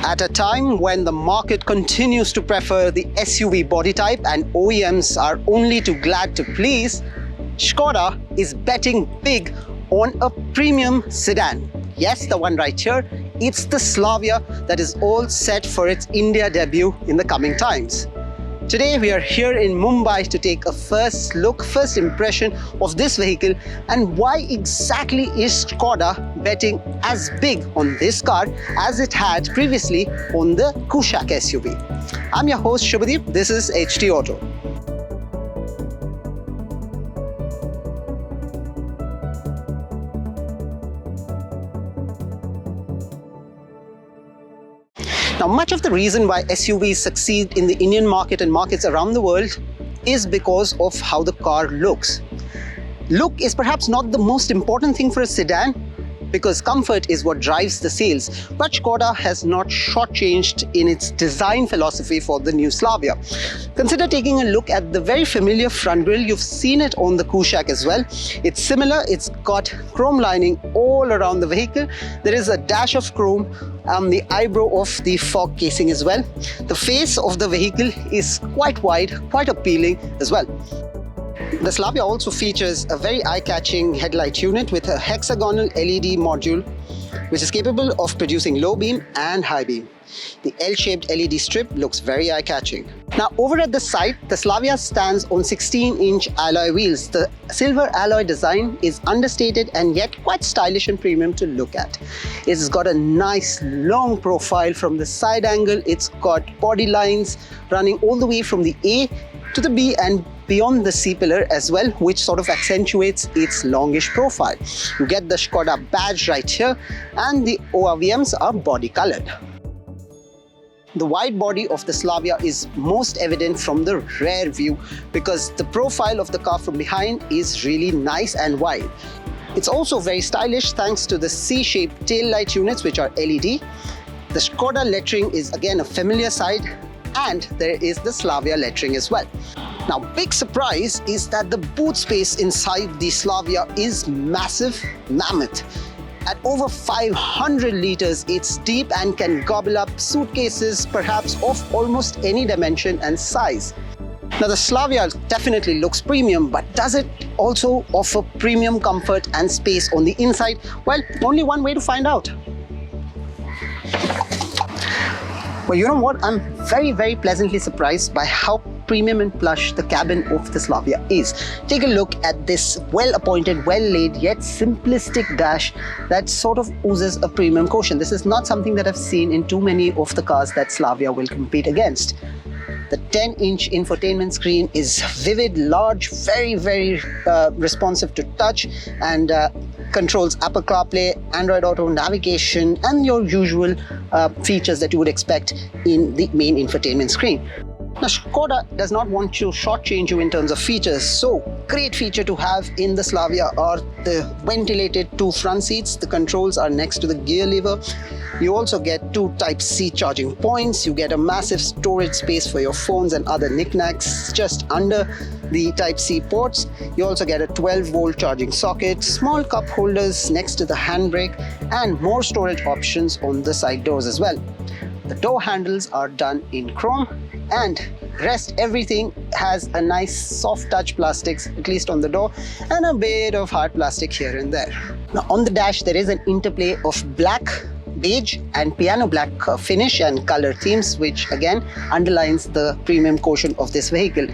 At a time when the market continues to prefer the SUV body type and OEMs are only too glad to please, Skoda is betting big on a premium sedan. Yes, the one right here, it's the Slavia that is all set for its India debut in the coming times. Today we are here in Mumbai to take a first impression of this vehicle and why exactly is Skoda betting as big on this car as it had previously on the Kushaq SUV. I'm your host Shubhadeep, this is HT Auto. Now, much of the reason why SUVs succeed in the Indian market and markets around the world is because of how the car looks. Look is perhaps not the most important thing for a sedan because comfort is what drives the sales, but Skoda has not shortchanged in its design philosophy for the new Slavia. Consider taking a look at the very familiar front grille. You've seen it on the Kushaq as well. It's similar, it's got chrome lining all around the vehicle. There is a dash of chrome on the eyebrow of the fog casing as well. The face of the vehicle is quite wide, quite appealing as well. The Slavia also features a very eye-catching headlight unit with a hexagonal LED module which is capable of producing low beam and high beam. The L-shaped LED strip looks very eye-catching. Now over at the side, the Slavia stands on 16-inch alloy wheels. The silver alloy design is understated and yet quite stylish and premium to look at. It's got a nice long profile from the side angle. It's got body lines running all the way from the A to the B and beyond the C pillar as well, which sort of accentuates its longish profile. You get the Skoda badge right here and the ORVMs are body colored. The wide body of the Slavia is most evident from the rear view because the profile of the car from behind is really nice and wide. It's also very stylish thanks to the C-shaped tail light units which are LED. The Skoda lettering is again a familiar sight and there is the Slavia lettering as well. Now, big surprise is that the boot space inside the Slavia is massive, mammoth. At over 500 liters, it's deep and can gobble up suitcases, perhaps of almost any dimension and size. Now, the Slavia definitely looks premium, but does it also offer premium comfort and space on the inside? Well, only one way to find out. Well, you know what? I'm very pleasantly surprised by how premium and plush the cabin of the Slavia is. Take a look at this well-appointed, well-laid yet simplistic dash that sort of oozes a premium quotient. This is not something that I've seen in too many of the cars that Slavia will compete against. The 10-inch infotainment screen is vivid, large, very responsive to touch and controls Apple CarPlay, Android Auto, navigation and your usual features that you would expect in the main infotainment screen. Now, Skoda does not want to shortchange you in terms of features, so great feature to have in the Slavia are the ventilated 2 front seats. The controls are next to the gear lever. You also get 2 Type-C charging points. You get a massive storage space for your phones and other knickknacks just under the Type-C ports. You also get a 12-volt charging socket, small cup holders next to the handbrake, and more storage options on the side doors as well. The door handles are done in chrome and rest everything has a nice soft touch plastics, at least on the door, and a bit of hard plastic here and there. Now on the dash there is an interplay of black, beige and piano black finish and color themes, which again underlines the premium quotient of this vehicle.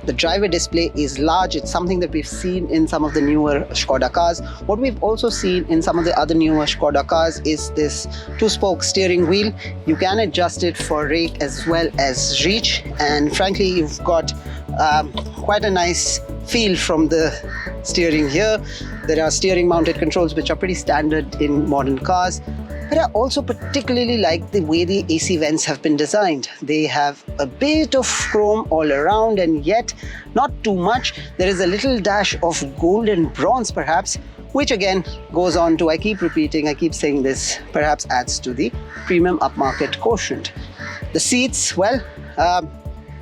The driver display is large. It's something that we've seen in some of the newer Skoda cars. What we've also seen in some of the other newer Skoda cars is this 2-spoke steering wheel. You can adjust it for rake as well as reach, and frankly you've got quite a nice feel from the steering here. There are steering mounted controls which are pretty standard in modern cars. But I also particularly like the way the AC vents have been designed. They have a bit of chrome all around and yet not too much. There is a little dash of gold and bronze perhaps, which again goes on to, I keep saying this, perhaps adds to the premium upmarket quotient. The seats, well,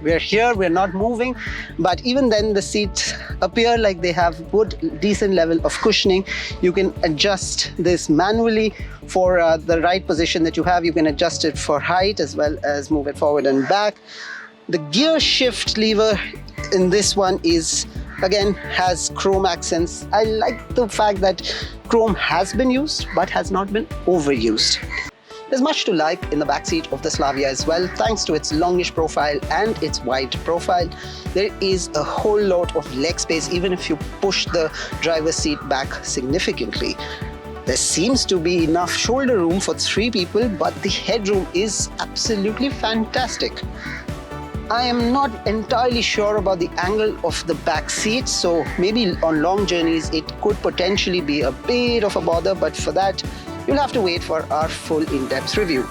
We're here, we're not moving, but even then the seats appear like they have good, decent level of cushioning. You can adjust this manually for the right position that you have. You can adjust it for height as well as move it forward and back. The gear shift lever in this one is, again, has chrome accents. I like the fact that chrome has been used but has not been overused. There's much to like in the backseat of the Slavia as well, thanks to its longish profile and its wide profile. There is a whole lot of leg space even if you push the driver's seat back significantly. There seems to be enough shoulder room for 3 people, but the headroom is absolutely fantastic. I am not entirely sure about the angle of the back seat, so maybe on long journeys it could potentially be a bit of a bother, but for that you'll have to wait for our full in-depth review.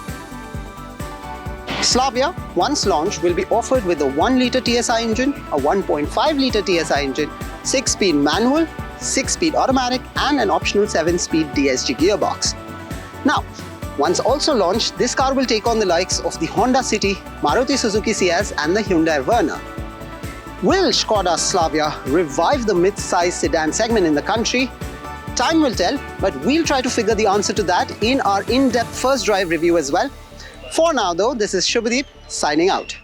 Slavia, once launched, will be offered with a 1-litre TSI engine, a 1.5-litre TSI engine, 6-speed manual, 6-speed automatic and an optional 7-speed DSG gearbox. Now, once also launched, this car will take on the likes of the Honda City, Maruti Suzuki Ciaz and the Hyundai Verna. Will Skoda Slavia revive the mid-size sedan segment in the country? Time will tell, but we'll try to figure the answer to that in our in-depth first drive review as well. For now though, this is Shubhadeep signing out.